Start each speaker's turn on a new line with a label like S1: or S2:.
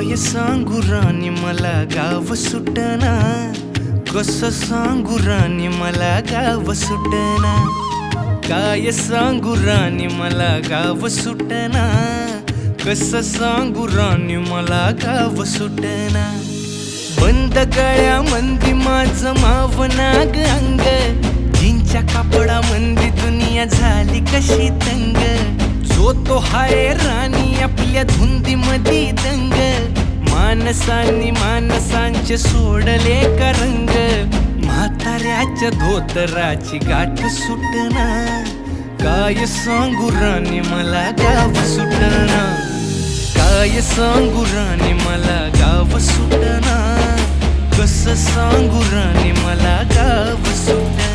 S1: काय सांगू राणी मला गाव सुटना, कसं सांगू राणी मला गाव सुटना, काय सांगू राणी मला गाव सुटना, कसं सांगू राणी मला गाव सुटना। बंद गळ्यामंदी माझं मावनाग अंग, जीनच्या कापडामंदी दुनिया झाली कशी तंग, जो तो हाय राणी आपल्या धुंदीमधी दंग, माणसांनी माणसांचे सोडले का रंग, म्हाताऱ्याच्या धोतराची गाठ सुटना, काय सांगू राणी मला गाव सुटना, काय सांगू राणी मला गाव सुटना, कसं सांगू राणी मला गाव सुटना।